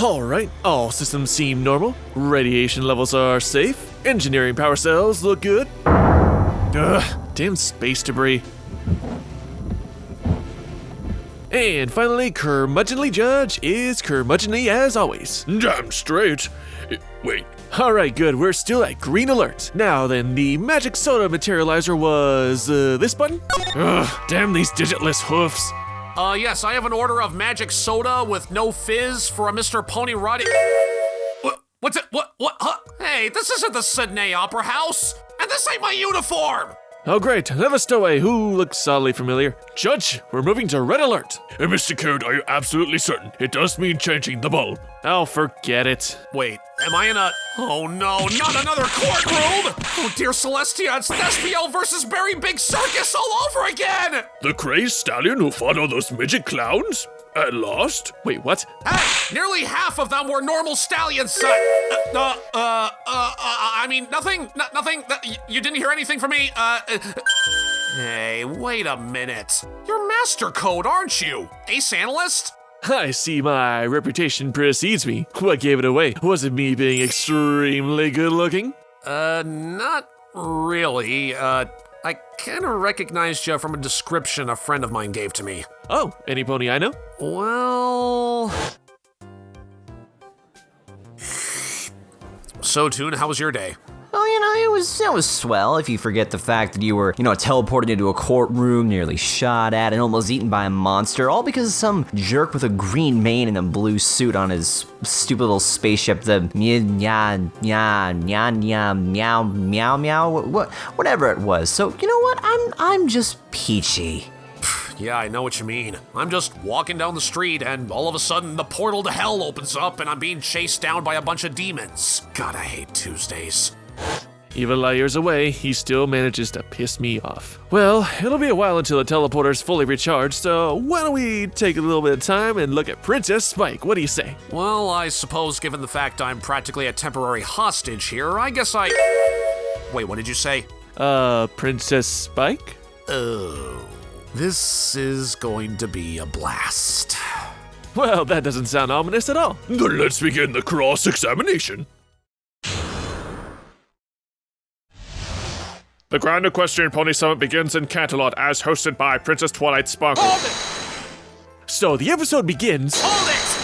Alright, all systems seem normal. Radiation levels are safe. Engineering power cells look good. Ugh, damn space debris. And finally, curmudgeonly judge is curmudgeonly as always. Damn straight. Wait. Alright, good, we're still at green alert. Now then, the magic soda materializer was, this button? Ugh, damn these digitless hoofs. Yes, I have an order of magic soda with no fizz for a Mr. Pony Roddy. What's it? What? Huh? Hey, this isn't the Sydney Opera House, and this ain't my uniform. Oh great, another stowaway who looks oddly familiar. Judge, we're moving to red alert. Mr. Code, are you absolutely certain? It does mean changing the bulb. Oh, forget it. Wait, am I in a... Oh no, not another courtroom! Oh dear Celestia, it's Thespio versus Berry Big Circus all over again! The crazed stallion who fought all those midget clowns? At last? Wait, what? Hey, nearly half of them were normal stallions. I mean, nothing. You didn't hear anything from me. Hey, wait a minute. You're MasterCode, aren't you? Ace Analyst? I see my reputation precedes me. What gave it away? Was it me being extremely good looking? Not really. I kind of recognized you from a description a friend of mine gave to me. Oh, any pony I know? Well... So, Toon, how was your day? Oh, it was swell if you forget the fact that you were, teleported into a courtroom, nearly shot at, and almost eaten by a monster, all because of some jerk with a green mane and a blue suit on his stupid little spaceship, the whatever it was. So, you know what? I'm just peachy. Yeah, I know what you mean. I'm just walking down the street and all of a sudden the portal to hell opens up and I'm being chased down by a bunch of demons. God, I hate Tuesdays. Even light years away, he still manages to piss me off. Well, it'll be a while until the teleporter's fully recharged, so why don't we take a little bit of time and look at Princess Spike? What do you say? Well, I suppose given the fact I'm practically a temporary hostage here, I guess I... Wait, what did you say? Princess Spike? Oh... This is going to be a blast. Well, that doesn't sound ominous at all. Then let's begin the cross-examination. The Grand Equestrian Pony Summit begins in Canterlot as hosted by Princess Twilight Sparkle. Hold it! So the episode begins... Hold it!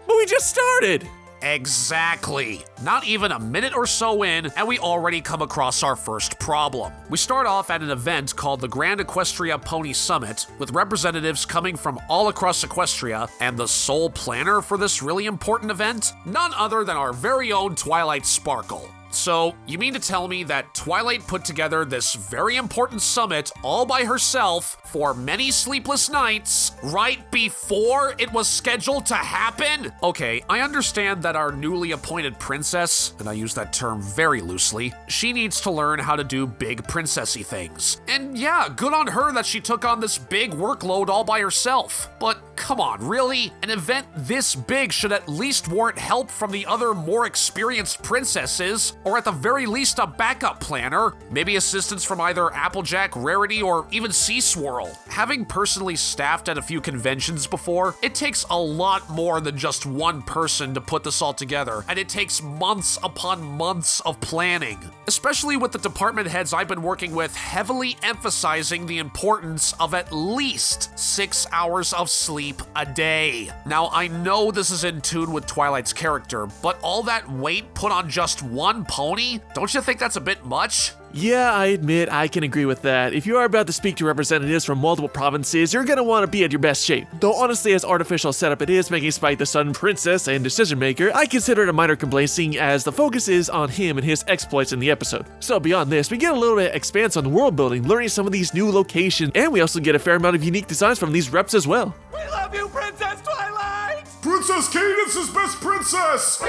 But we just started! Exactly. Not even a minute or so in, and we already come across our first problem. We start off at an event called the Grand Equestria Pony Summit, with representatives coming from all across Equestria, and the sole planner for this really important event? None other than our very own Twilight Sparkle. So, you mean to tell me that Twilight put together this very important summit all by herself for many sleepless nights right before it was scheduled to happen? Okay, I understand that our newly appointed princess, and I use that term very loosely, she needs to learn how to do big princessy things. And yeah, good on her that she took on this big workload all by herself. But come on, really? An event this big should at least warrant help from the other more experienced princesses, or at the very least a backup planner, maybe assistance from either Applejack, Rarity, or even Sea Swirl. Having personally staffed at a few conventions before, it takes a lot more than just one person to put this all together, and it takes months upon months of planning. Especially with the department heads I've been working with heavily emphasizing the importance of at least 6 hours of sleep a day. Now, I know this is in tune with Twilight's character, but all that weight put on just one pony? Don't you think that's a bit much? Yeah, I admit I can agree with that. If you are about to speak to representatives from multiple provinces, you're gonna want to be at your best shape. Though honestly, as artificial setup it is, making Spike the Sun Princess and decision maker, I consider it a minor complaint seeing as the focus is on him and his exploits in the episode. So beyond this, we get a little bit of expanse on the world building, learning some of these new locations, and we also get a fair amount of unique designs from these reps as well. We love you, Princess Twilight! Princess Cadence is best princess!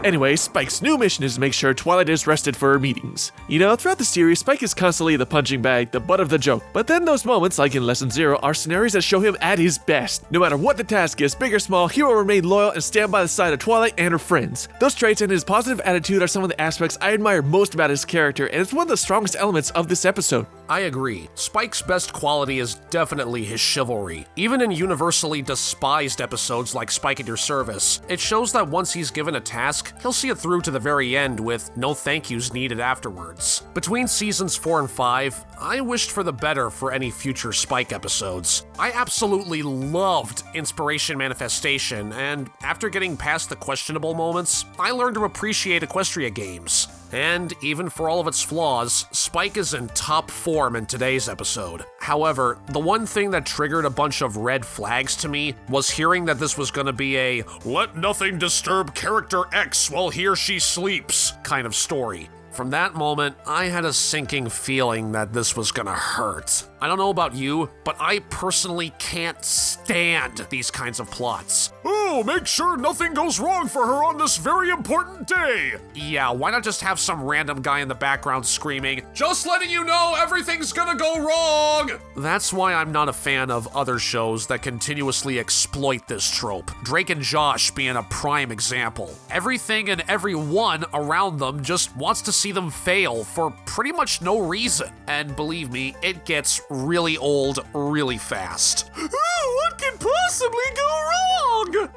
Anyway, Spike's new mission is to make sure Twilight is rested for her meetings. You know, throughout the series, Spike is constantly the punching bag, the butt of the joke. But then those moments, like in Lesson 0, are scenarios that show him at his best. No matter what the task is, big or small, he will remain loyal and stand by the side of Twilight and her friends. Those traits and his positive attitude are some of the aspects I admire most about his character, and it's one of the strongest elements of this episode. I agree. Spike's best quality is definitely his chivalry. Even in universally despised episodes like Spike at Your Service, it shows that once he's given a task, he'll see it through to the very end with no thank yous needed afterwards. Between seasons 4 and 5, I wished for the better for any future Spike episodes. I absolutely loved Inspiration Manifestation, and after getting past the questionable moments, I learned to appreciate Equestria games. And even for all of its flaws, Spike is in top form in today's episode. However, the one thing that triggered a bunch of red flags to me was hearing that this was gonna be a "let nothing disturb character X while he or she sleeps" kind of story. From that moment, I had a sinking feeling that this was gonna hurt. I don't know about you, but I personally can't stand these kinds of plots. Oh, make sure nothing goes wrong for her on this very important day. Yeah, why not just have some random guy in the background screaming, "Just letting you know everything's gonna go wrong!" That's why I'm not a fan of other shows that continuously exploit this trope. Drake and Josh being a prime example. Everything and everyone around them just wants to see them fail for pretty much no reason. And believe me, it gets really old really fast. What can possibly go wrong?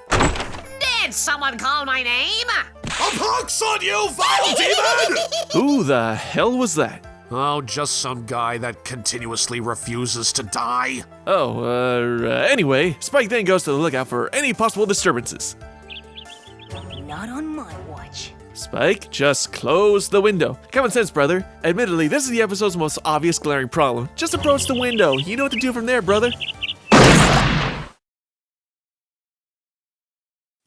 Did someone call my name? A pox on you, vile demon! Who the hell was that? Oh, just some guy that continuously refuses to die. Anyway, Spike then goes to the lookout for any possible disturbances. Not on my watch. Spike, just close the window. Common sense, brother. Admittedly, this is the episode's most obvious glaring problem. Just approach the window. You know what to do from there, brother.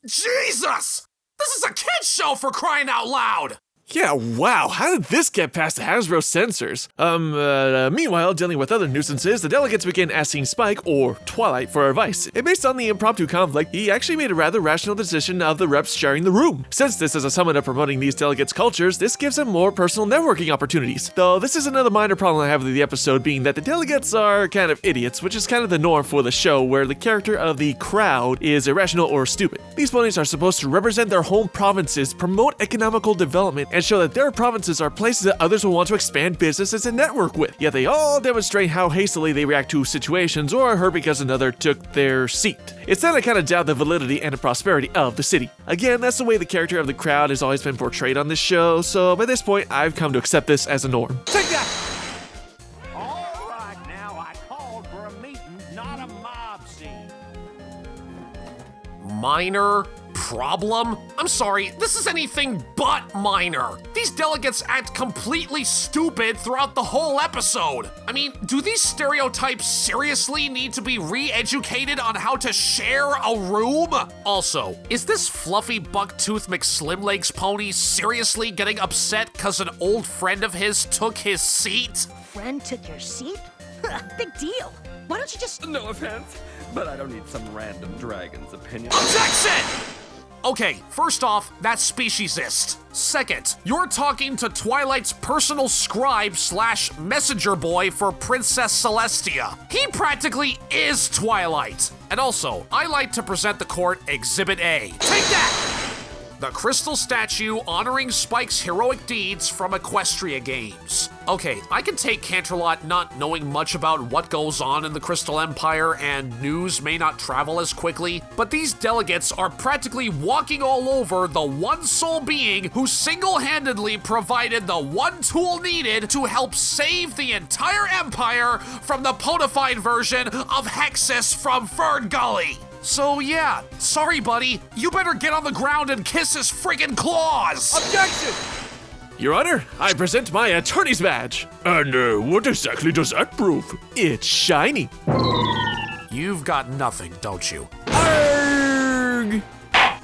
Jesus! This is a kid's show, for crying out loud! Yeah, wow, how did this get past the Hasbro censors? Meanwhile, dealing with other nuisances, the delegates begin asking Spike, or Twilight, for advice. And based on the impromptu conflict, he actually made a rather rational decision of the reps sharing the room. Since this is a summit of promoting these delegates' cultures, this gives them more personal networking opportunities. Though this is another minor problem I have with the episode, being that the delegates are kind of idiots, which is kind of the norm for the show, where the character of the crowd is irrational or stupid. These ponies are supposed to represent their home provinces, promote economical development, and show that their provinces are places that others will want to expand businesses and network with. Yet they all demonstrate how hastily they react to situations or are hurt because another took their seat. It's then I kind of doubt the validity and the prosperity of the city. Again, that's the way the character of the crowd has always been portrayed on this show, so by this point, I've come to accept this as a norm. Take that! All right, now I called for a meeting, not a mob scene. Minor problem? I'm sorry, this is anything but minor. These delegates act completely stupid throughout the whole episode. I mean, do these stereotypes seriously need to be re-educated on how to share a room? Also, is this fluffy bucktooth McSlimlegs pony seriously getting upset because an old friend of his took his seat? Friend took your seat? Big deal. Why don't you just... No offense, but I don't need some random dragon's opinion. Objection! Okay, first off, that's speciesist. Second, you're talking to Twilight's personal scribe slash messenger boy for Princess Celestia. He practically is Twilight. And also, I like to present the court Exhibit A. Take that! The crystal statue honoring Spike's heroic deeds from Equestria games. Okay, I can take Canterlot not knowing much about what goes on in the Crystal Empire and news may not travel as quickly, but these delegates are practically walking all over the one sole being who single-handedly provided the one tool needed to help save the entire empire from the ponified version of Hexus from Fern Gully. So yeah, sorry buddy, you better get on the ground and kiss his friggin' claws! Objection! Your Honor, I present my attorney's badge. And what exactly does that prove? It's shiny. You've got nothing, don't you? Arrgh!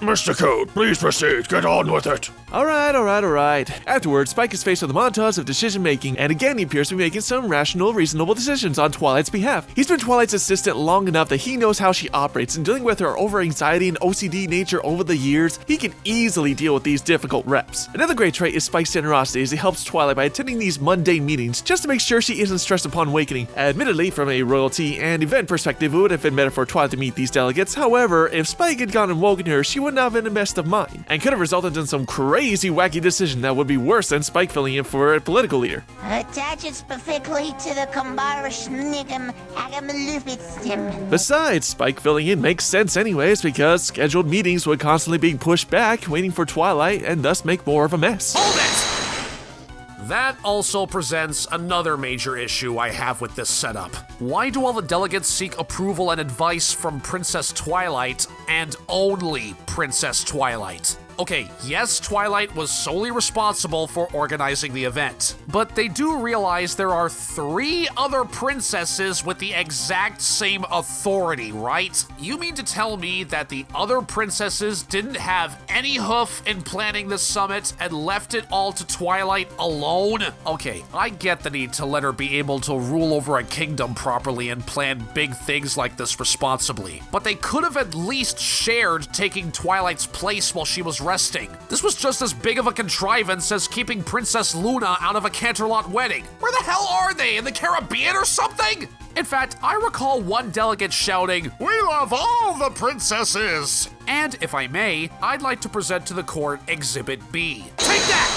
Mr. Code, please proceed. Get on with it. Alright. Afterwards, Spike is faced with a montage of decision making, and again he appears to be making some rational, reasonable decisions on Twilight's behalf. He's been Twilight's assistant long enough that he knows how she operates, and dealing with her over-anxiety and OCD nature over the years, he can easily deal with these difficult reps. Another great trait is Spike's generosity as he helps Twilight by attending these mundane meetings just to make sure she isn't stressed upon awakening. Admittedly, from a royalty and event perspective, it would have been better for Twilight to meet these delegates. However, if Spike had gone and woken her, she would not have been in the best of mind, and could have resulted in some crazy, wacky decision that would be worse than Spike filling in for a political leader. Attach it specifically to the Kumbarashnigam Agamalufitstim. Besides, Spike filling in makes sense anyways because scheduled meetings would constantly be pushed back, waiting for Twilight, and thus make more of a mess. Hold it! That also presents another major issue I have with this setup. Why do all the delegates seek approval and advice from Princess Twilight, and only Princess Twilight? Okay, yes, Twilight was solely responsible for organizing the event, but they do realize there are 3 other princesses with the exact same authority, right? You mean to tell me that the other princesses didn't have any hoof in planning the summit and left it all to Twilight alone? Okay, I get the need to let her be able to rule over a kingdom properly and plan big things like this responsibly, but they could have at least shared taking Twilight's place while she was resting. This was just as big of a contrivance as keeping Princess Luna out of a Canterlot wedding. Where the hell are they? In the Caribbean or something? In fact, I recall one delegate shouting, "We love all the princesses!" And if I may, I'd like to present to the court Exhibit B. Take that!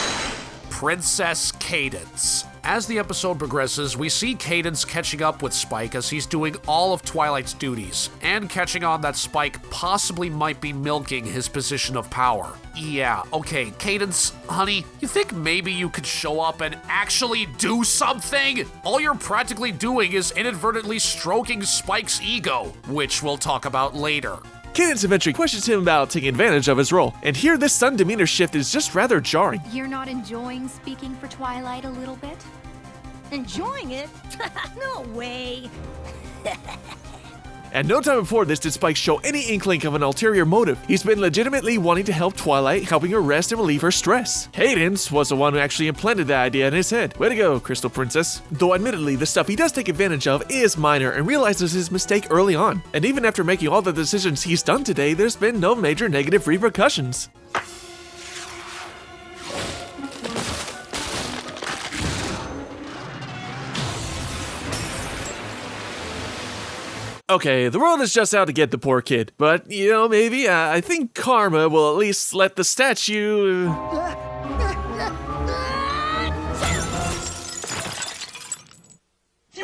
Princess Cadence. As the episode progresses, we see Cadence catching up with Spike as he's doing all of Twilight's duties, and catching on that Spike possibly might be milking his position of power. Yeah, okay, Cadence, honey, you think maybe you could show up and actually do something? All you're practically doing is inadvertently stroking Spike's ego, which we'll talk about later. Cadence eventually questions him about taking advantage of his role, and here this sudden demeanor shift is just rather jarring. You're not enjoying speaking for Twilight a little bit? Enjoying it? No way. At no time before this did Spike show any inkling of an ulterior motive. He's been legitimately wanting to help Twilight, helping her rest and relieve her stress. Cadence was the one who actually implanted that idea in his head. Way to go, Crystal Princess. Though admittedly, the stuff he does take advantage of is minor and realizes his mistake early on. And even after making all the decisions he's done today, there's been no major negative repercussions. Okay, the world is just out to get the poor kid, but, you know, maybe, I think karma will at least let the statue... You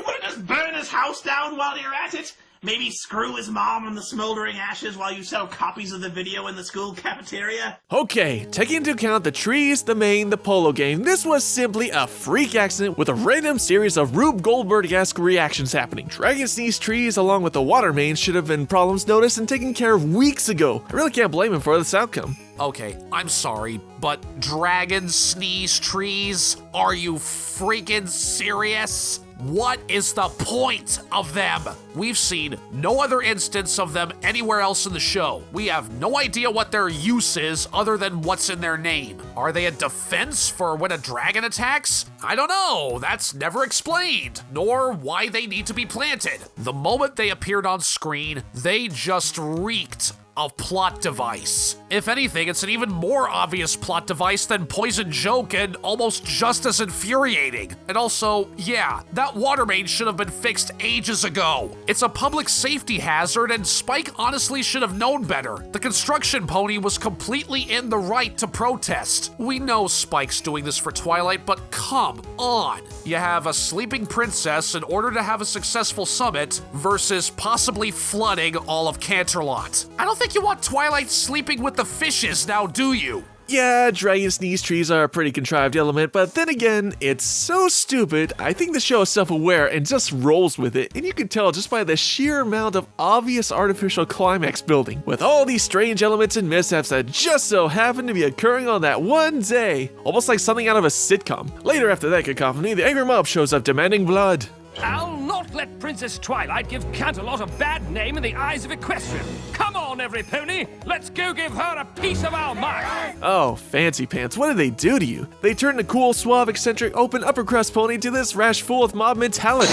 want to just burn his house down while you're at it? Maybe screw his mom in the smoldering ashes while you sell copies of the video in the school cafeteria? Okay, taking into account the trees, the main, the polo game, this was simply a freak accident with a random series of Rube Goldberg-esque reactions happening. Dragon sneeze trees along with the water main should have been problems noticed and taken care of weeks ago. I really can't blame him for this outcome. Okay, I'm sorry, but dragons sneeze trees? Are you freaking serious? What is the point of them? We've seen no other instance of them anywhere else in the show. We have no idea what their use is other than what's in their name. Are they a defense for when a dragon attacks? I don't know. That's never explained, nor why they need to be planted. The moment they appeared on screen, they just reeked of plot device. If anything, it's an even more obvious plot device than Poison Joke and almost just as infuriating. And also, yeah, that water main should have been fixed ages ago. It's a public safety hazard and Spike honestly should have known better. The construction pony was completely in the right to protest. We know Spike's doing this for Twilight, but come on. You have a sleeping princess in order to have a successful summit versus possibly flooding all of Canterlot. I don't think you want Twilight sleeping with the fishes now, do you? Yeah, dragon sneeze trees are a pretty contrived element, but then again, it's so stupid. I think the show is self-aware and just rolls with it, and you can tell just by the sheer amount of obvious artificial climax building, with all these strange elements and mishaps that just so happen to be occurring on that one day, almost like something out of a sitcom. Later after that cacophony, the angry mob shows up demanding blood. I'll not let Princess Twilight give Canterlot a bad name in the eyes of Equestrian. Come on, on, every pony. Let's go give her a piece of our mind. Oh, fancy pants, what did they do to you? They turned the cool, suave, eccentric, open, upper crust pony to this rash fool with mob mentality.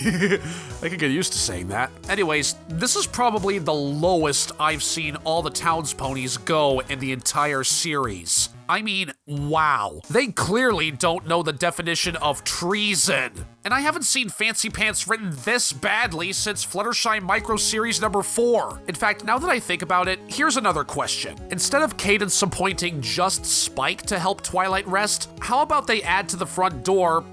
I could get used to saying that. Anyways, this is probably the lowest I've seen all the town's ponies go in the entire series. I mean, wow. They clearly don't know the definition of treason. And I haven't seen Fancy Pants written this badly since Fluttershy Micro Series number 4. In fact, now that I think about it, here's another question. Instead of Cadence appointing just Spike to help Twilight rest, how about they add to the front door,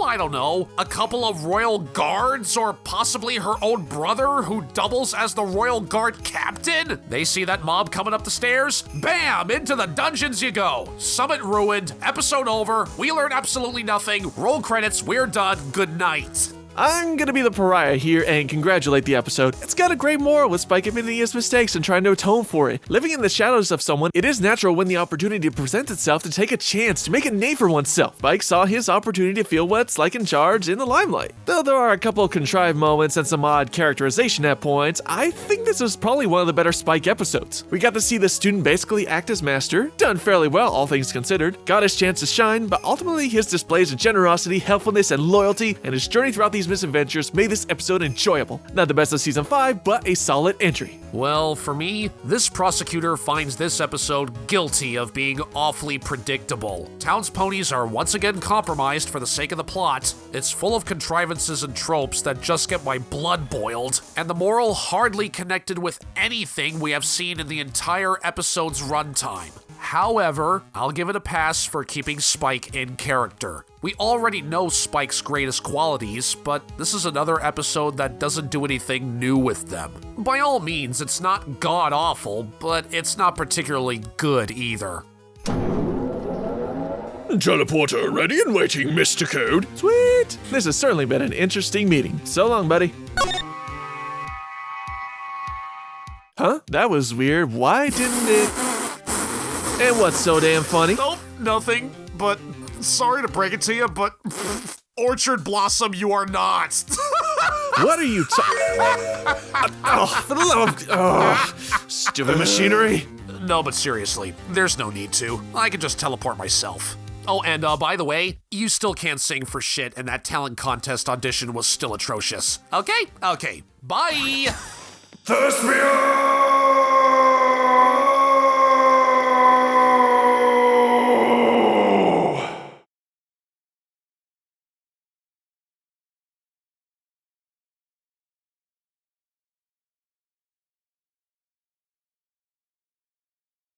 I don't know, a couple of royal guards or possibly her own brother who doubles as the royal guard captain? They see that mob coming up the stairs? Bam! Into the dungeons you go. Summit ruined, episode over, we learn absolutely nothing, roll credits, we're done, good night. I'm gonna be the pariah here and congratulate the episode. It's got a great moral with Spike admitting his mistakes and trying to atone for it. Living in the shadows of someone, it is natural when the opportunity presents itself to take a chance to make a name for oneself. Spike saw his opportunity to feel what it's like in charge in the limelight. Though there are a couple contrived moments and some odd characterization at points, I think this was probably one of the better Spike episodes. We got to see the student basically act as master, done fairly well all things considered, got his chance to shine, but ultimately his displays of generosity, helpfulness, and loyalty, and his journey throughout these misadventures made this episode enjoyable. Not the best of season 5, but a solid entry. Well, for me, this prosecutor finds this episode guilty of being awfully predictable. Town's ponies are once again compromised for the sake of the plot. It's full of contrivances and tropes that just get my blood boiled, and the moral hardly connected with anything we have seen in the entire episode's runtime. However, I'll give it a pass for keeping Spike in character. We already know Spike's greatest qualities, but this is another episode that doesn't do anything new with them. By all means, it's not god-awful, but it's not particularly good either. Teleporter ready and waiting, Mr. Code. Sweet! This has certainly been an interesting meeting. So long, buddy. Huh? That was weird. Why didn't it... And what's so damn funny? Nope, nothing, but sorry to break it to you, but Orchard Blossom, you are not. What are you oh, for the love of... stupid machinery. No, but seriously, there's no need to. I can just teleport myself. Oh, and by the way, you still can't sing for shit, and that talent contest audition was still atrocious. Okay, bye! Thespio!